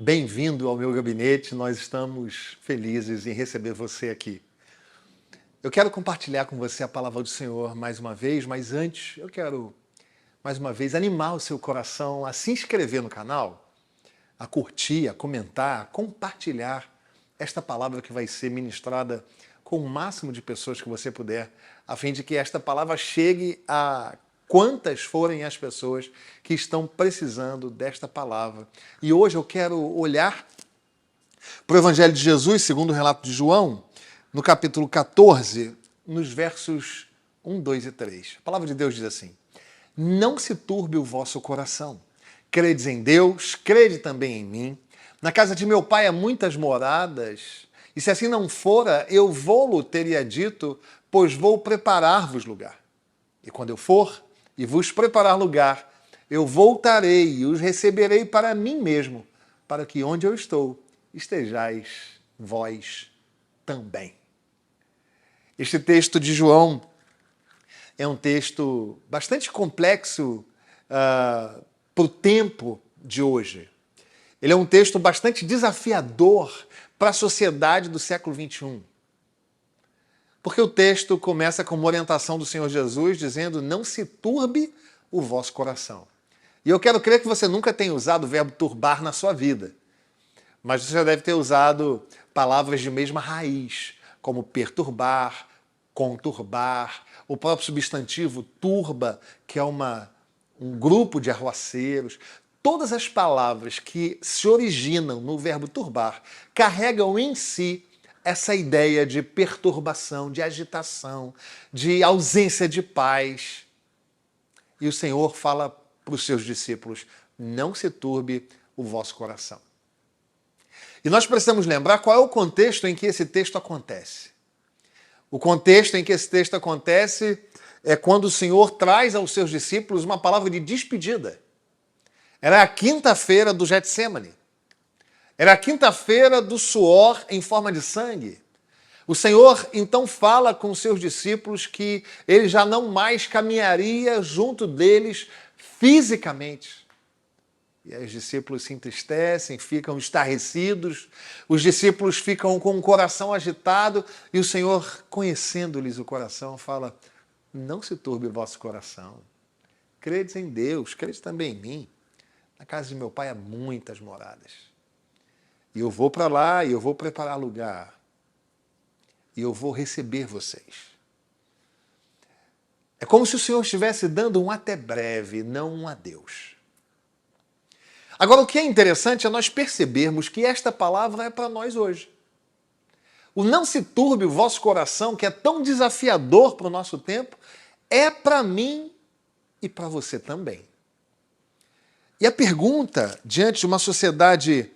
Bem-vindo ao meu gabinete, nós estamos felizes em receber você aqui. Eu quero compartilhar com você a palavra do Senhor mais uma vez, mas antes eu quero, mais uma vez, animar o seu coração a se inscrever no canal, a curtir, a comentar, a compartilhar esta palavra que vai ser ministrada com o máximo de pessoas que você puder, a fim de que esta palavra chegue a quantas forem as pessoas que estão precisando desta palavra. E hoje eu quero olhar para o Evangelho de Jesus, segundo o relato de João, no capítulo 14, nos versos 1, 2 e 3. A palavra de Deus diz assim: Não se turbe o vosso coração. Credes em Deus, crede também em mim. Na casa de meu pai há muitas moradas, e se assim não fora, eu vou-lo teria dito, pois vou preparar-vos lugar. E quando eu for e vos preparar lugar, eu voltarei e os receberei para mim mesmo, para que onde eu estou, estejais vós também. Este texto de João é um texto bastante complexo para o tempo de hoje. Ele é um texto bastante desafiador para a sociedade do século XXI. Porque o texto começa com uma orientação do Senhor Jesus dizendo: não se turbe o vosso coração. E eu quero crer que você nunca tenha usado o verbo turbar na sua vida. Mas você já deve ter usado palavras de mesma raiz, como perturbar, conturbar, o próprio substantivo turba, que é um grupo de arruaceiros. Todas as palavras que se originam no verbo turbar carregam em si essa ideia de perturbação, de agitação, de ausência de paz. E o Senhor fala para os seus discípulos: não se turbe o vosso coração. E nós precisamos lembrar qual é o contexto em que esse texto acontece. O contexto em que esse texto acontece é quando o Senhor traz aos seus discípulos uma palavra de despedida. Era a quinta-feira do Getsêmani. Era a quinta-feira do suor em forma de sangue. O Senhor então fala com os seus discípulos que ele já não mais caminharia junto deles fisicamente. E aí os discípulos se entristecem, ficam estarrecidos, os discípulos ficam com o coração agitado e o Senhor, conhecendo-lhes o coração, fala: não se turbe o vosso coração. Credes em Deus, credes também em mim. Na casa de meu pai há muitas moradas. E eu vou para lá e eu vou preparar lugar. E eu vou receber vocês. É como se o Senhor estivesse dando um até breve, não um adeus. Agora, o que é interessante é nós percebermos que esta palavra é para nós hoje. O não se turbe o vosso coração, que é tão desafiador para o nosso tempo, é para mim e para você também. E a pergunta, diante de uma sociedade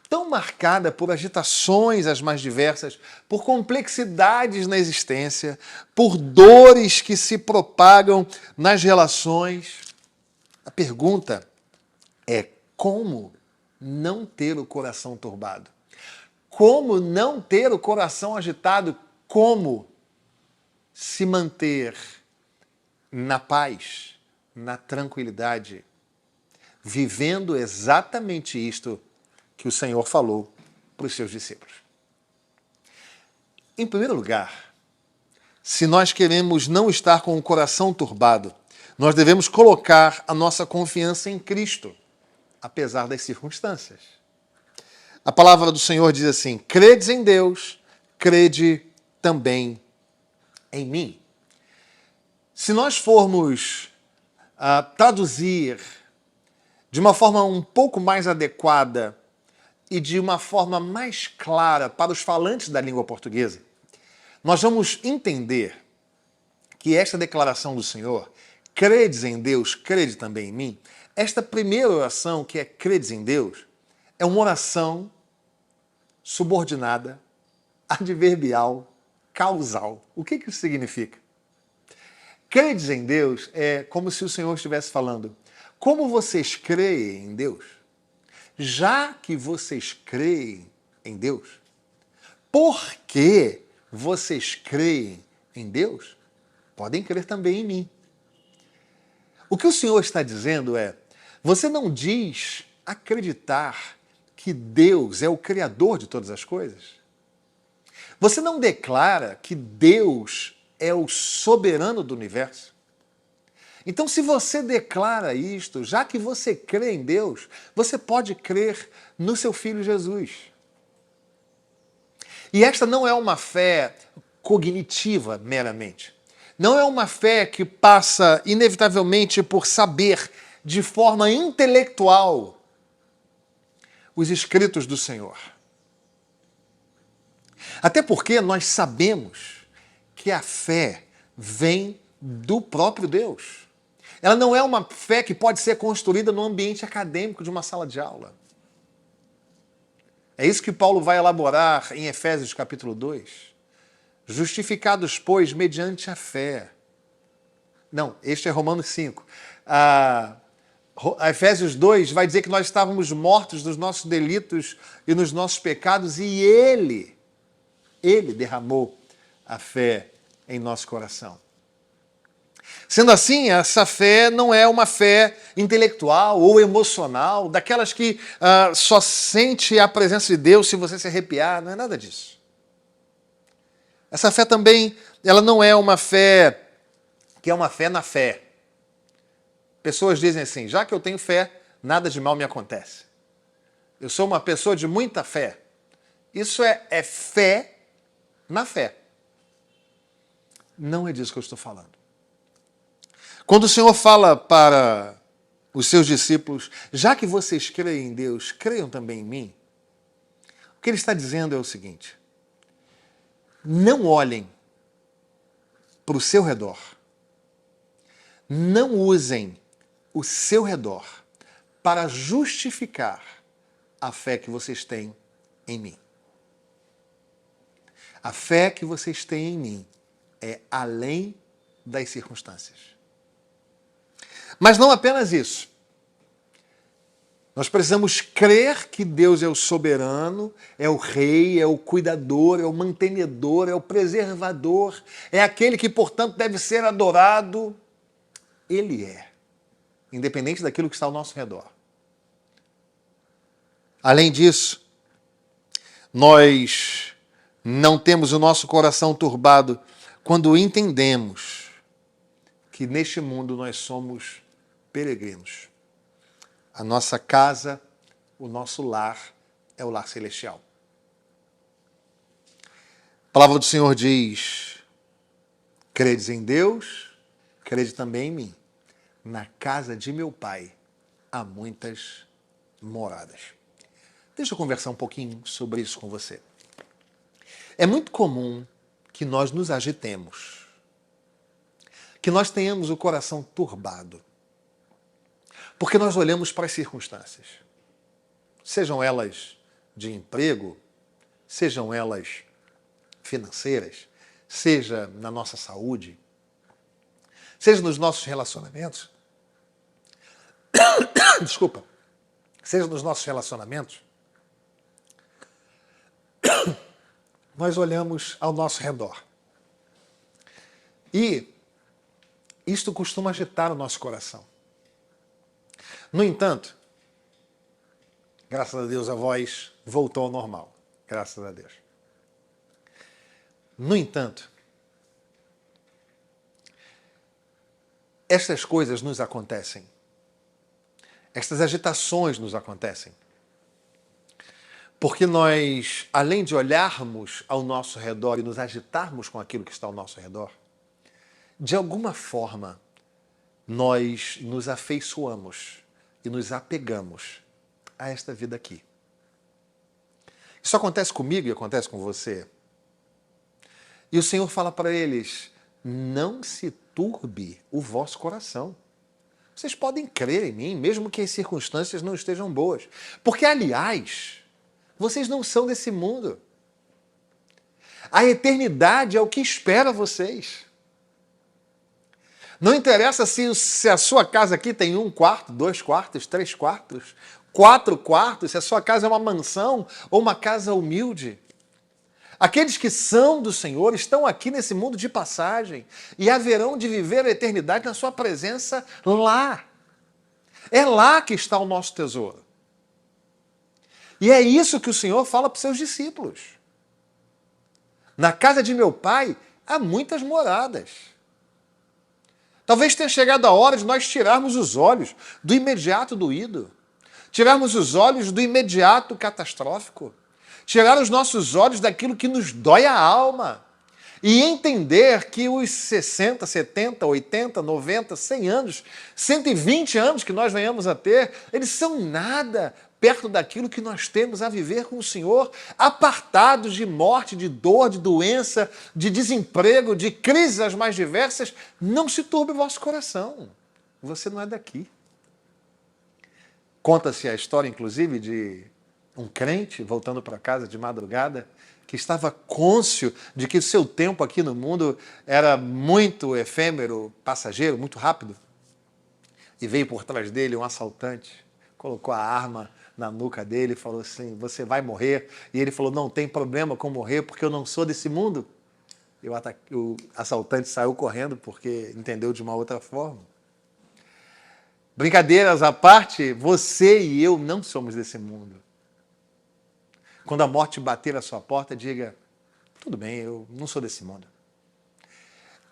tão marcada por agitações as mais diversas, por complexidades na existência, por dores que se propagam nas relações, a pergunta é: como não ter o coração turbado? Como não ter o coração agitado? Como se manter na paz, na tranquilidade, vivendo exatamente isto que o Senhor falou para os seus discípulos? Em primeiro lugar, se nós queremos não estar com o coração turbado, nós devemos colocar a nossa confiança em Cristo, apesar das circunstâncias. A palavra do Senhor diz assim: credes em Deus, crede também em mim. Se nós formos traduzir de uma forma um pouco mais adequada e de uma forma mais clara para os falantes da língua portuguesa, nós vamos entender que esta declaração do Senhor, credes em Deus, crede também em mim, esta primeira oração, que é credes em Deus, é uma oração subordinada, adverbial, causal. O que isso significa? Credes em Deus é como se o Senhor estivesse falando: como vocês creem em Deus, já que vocês creem em Deus, por que vocês creem em Deus, podem crer também em mim. O que o Senhor está dizendo é: você não diz acreditar que Deus é o Criador de todas as coisas? Você não declara que Deus é o soberano do universo? Então, se você declara isto, já que você crê em Deus, você pode crer no seu Filho Jesus. E esta não é uma fé cognitiva meramente. Não é uma fé que passa inevitavelmente por saber de forma intelectual os escritos do Senhor. Até porque nós sabemos que a fé vem do próprio Deus. Ela não é uma fé que pode ser construída no ambiente acadêmico de uma sala de aula. É isso que Paulo vai elaborar em Efésios capítulo 2. Justificados, pois, mediante a fé. Não, este é Romanos 5. Efésios 2 vai dizer que nós estávamos mortos nos nossos delitos e nos nossos pecados e Ele derramou a fé em nosso coração. Sendo assim, essa fé não é uma fé intelectual ou emocional, daquelas que só sente a presença de Deus se você se arrepiar, não é nada disso. Essa fé também, ela não é uma fé que é uma fé na fé. Pessoas dizem assim, já que eu tenho fé, nada de mal me acontece. Eu sou uma pessoa de muita fé. Isso é fé na fé. Não é disso que eu estou falando. Quando o Senhor fala para os seus discípulos, já que vocês creem em Deus, creiam também em mim, o que ele está dizendo é o seguinte, não olhem para o seu redor, não usem o seu redor para justificar a fé que vocês têm em mim. A fé que vocês têm em mim é além das circunstâncias. Mas não apenas isso. Nós precisamos crer que Deus é o soberano, é o rei, é o cuidador, é o mantenedor, é o preservador, é aquele que, portanto, deve ser adorado. Ele é, independente daquilo que está ao nosso redor. Além disso, nós não temos o nosso coração turbado quando entendemos que neste mundo nós somos peregrinos. A nossa casa, o nosso lar, é o lar celestial. A palavra do Senhor diz, credes em Deus, crede também em mim. Na casa de meu Pai há muitas moradas. Deixa eu conversar um pouquinho sobre isso com você. É muito comum que nós nos agitemos, que nós tenhamos o coração turbado, porque nós olhamos para as circunstâncias, sejam elas de emprego, sejam elas financeiras, seja na nossa saúde, seja nos nossos relacionamentos, desculpa, seja nos nossos relacionamentos, nós olhamos ao nosso redor. E isto costuma agitar o nosso coração. No entanto, graças a Deus a voz voltou ao normal. Graças a Deus. No entanto, estas coisas nos acontecem. Estas agitações nos acontecem. Porque nós, além de olharmos ao nosso redor e nos agitarmos com aquilo que está ao nosso redor, de alguma forma, nós nos afeiçoamos e nos apegamos a esta vida aqui. Isso acontece comigo e acontece com você. E o Senhor fala para eles, não se turbe o vosso coração. Vocês podem crer em mim, mesmo que as circunstâncias não estejam boas. Porque, aliás, vocês não são desse mundo. A eternidade é o que espera vocês. Não interessa se a sua casa aqui tem 1 quarto, 2 quartos, 3 quartos, 4 quartos, se a sua casa é uma mansão ou uma casa humilde. Aqueles que são do Senhor estão aqui nesse mundo de passagem e haverão de viver a eternidade na sua presença lá. É lá que está o nosso tesouro. E é isso que o Senhor fala para os seus discípulos. Na casa de meu Pai há muitas moradas. Talvez tenha chegado a hora de nós tirarmos os olhos do imediato doído, tirarmos os olhos do imediato catastrófico, tirar os nossos olhos daquilo que nos dói a alma e entender que os 60, 70, 80, 90, 100 anos, 120 anos que nós venhamos a ter, eles são nada perto daquilo que nós temos a viver com o Senhor, apartados de morte, de dor, de doença, de desemprego, de crises as mais diversas. Não se turbe o vosso coração. Você não é daqui. Conta-se a história, inclusive, de um crente voltando para casa de madrugada, que estava cônscio de que o seu tempo aqui no mundo era muito efêmero, passageiro, muito rápido. E veio por trás dele um assaltante, colocou a arma na nuca dele e falou assim, você vai morrer. E ele falou, não tem problema com morrer, porque eu não sou desse mundo. E o assaltante saiu correndo porque entendeu de uma outra forma. Brincadeiras à parte, você e eu não somos desse mundo. Quando a morte bater à sua porta, diga, tudo bem, eu não sou desse mundo.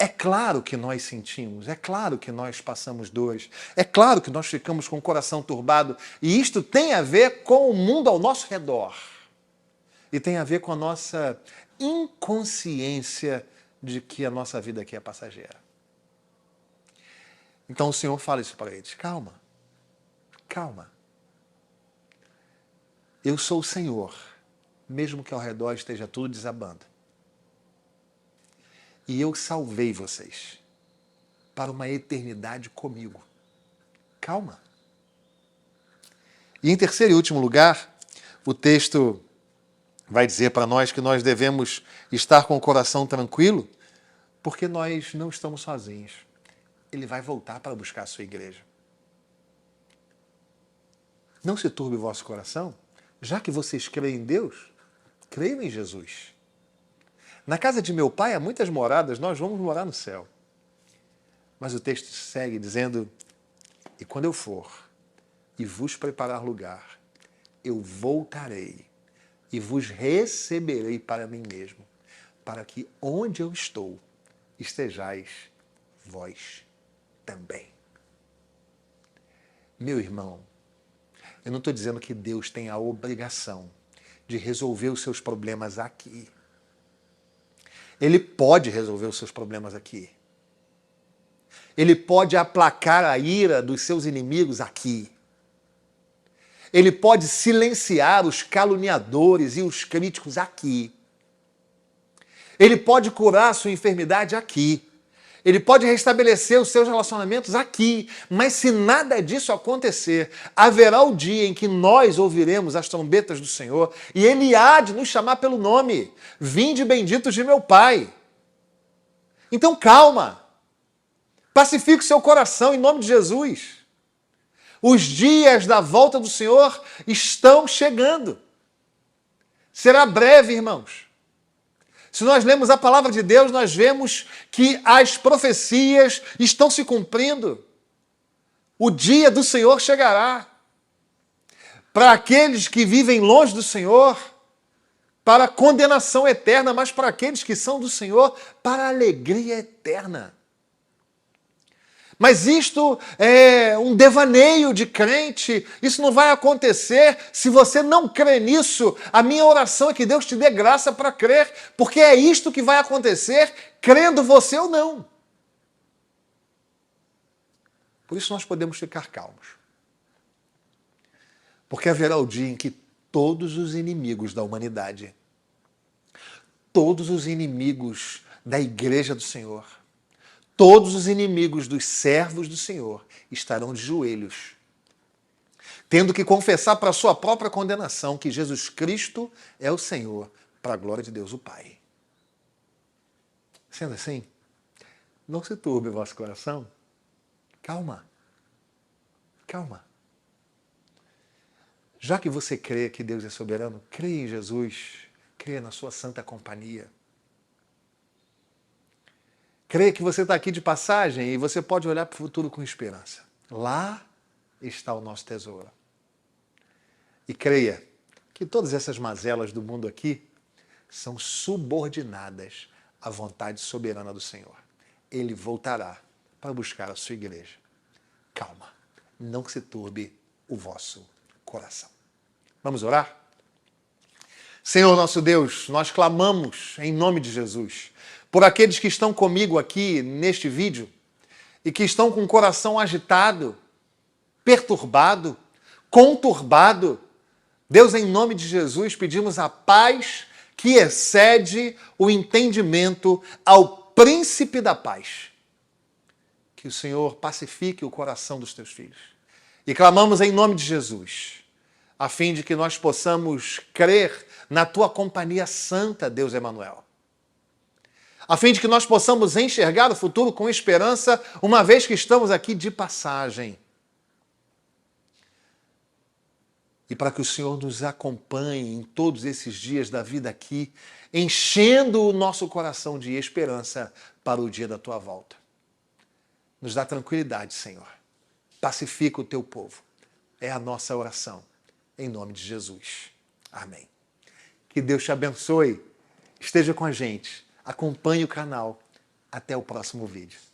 É claro que nós sentimos, é claro que nós passamos dores, é claro que nós ficamos com o coração turbado, e isto tem a ver com o mundo ao nosso redor. E tem a ver com a nossa inconsciência de que a nossa vida aqui é passageira. Então o Senhor fala isso para eles, calma, calma. Eu sou o Senhor, mesmo que ao redor esteja tudo desabando. E eu salvei vocês para uma eternidade comigo. Calma. E em terceiro e último lugar, o texto vai dizer para nós que nós devemos estar com o coração tranquilo, porque nós não estamos sozinhos. Ele vai voltar para buscar a sua igreja. Não se turbe o vosso coração, já que vocês creem em Deus, creiam em Jesus. Na casa de meu Pai há muitas moradas, nós vamos morar no céu. Mas o texto segue dizendo, e quando eu for e vos preparar lugar, eu voltarei e vos receberei para mim mesmo, para que onde eu estou, estejais vós também. Meu irmão, eu não estou dizendo que Deus tem a obrigação de resolver os seus problemas aqui. Ele pode resolver os seus problemas aqui. Ele pode aplacar a ira dos seus inimigos aqui. Ele pode silenciar os caluniadores e os críticos aqui. Ele pode curar a sua enfermidade aqui. Ele pode restabelecer os seus relacionamentos aqui. Mas se nada disso acontecer, haverá o dia em que nós ouviremos as trombetas do Senhor e Ele há de nos chamar pelo nome. Vinde benditos de meu Pai. Então calma. Pacifique o seu coração em nome de Jesus. Os dias da volta do Senhor estão chegando. Será breve, irmãos. Se nós lemos a palavra de Deus, nós vemos que as profecias estão se cumprindo. O dia do Senhor chegará. Para aqueles que vivem longe do Senhor, para condenação eterna, mas para aqueles que são do Senhor, para alegria eterna. Mas isto é um devaneio de crente, isso não vai acontecer se você não crê nisso. A minha oração é que Deus te dê graça para crer, porque é isto que vai acontecer, crendo você ou não. Por isso nós podemos ficar calmos. Porque haverá o dia em que todos os inimigos da humanidade, todos os inimigos da igreja do Senhor, todos os inimigos dos servos do Senhor estarão de joelhos, tendo que confessar para a sua própria condenação que Jesus Cristo é o Senhor, para a glória de Deus o Pai. Sendo assim, não se turbe o vosso coração. Calma. Calma. Já que você crê que Deus é soberano, creia em Jesus, creia na sua santa companhia. Creia que você está aqui de passagem e você pode olhar para o futuro com esperança. Lá está o nosso tesouro. E creia que todas essas mazelas do mundo aqui são subordinadas à vontade soberana do Senhor. Ele voltará para buscar a sua igreja. Calma, não se turbe o vosso coração. Vamos orar? Senhor nosso Deus, nós clamamos em nome de Jesus por aqueles que estão comigo aqui neste vídeo e que estão com o coração agitado, perturbado, conturbado. Deus, em nome de Jesus, pedimos a paz que excede o entendimento ao príncipe da paz. Que o Senhor pacifique o coração dos teus filhos. E clamamos em nome de Jesus, a fim de que nós possamos crer na tua companhia santa, Deus Emanuel. A fim de que nós possamos enxergar o futuro com esperança, uma vez que estamos aqui de passagem. E para que o Senhor nos acompanhe em todos esses dias da vida aqui, enchendo o nosso coração de esperança para o dia da tua volta. Nos dá tranquilidade, Senhor. Pacifica o teu povo. É a nossa oração. Em nome de Jesus. Amém. Que Deus te abençoe. Esteja com a gente. Acompanhe o canal. Até o próximo vídeo.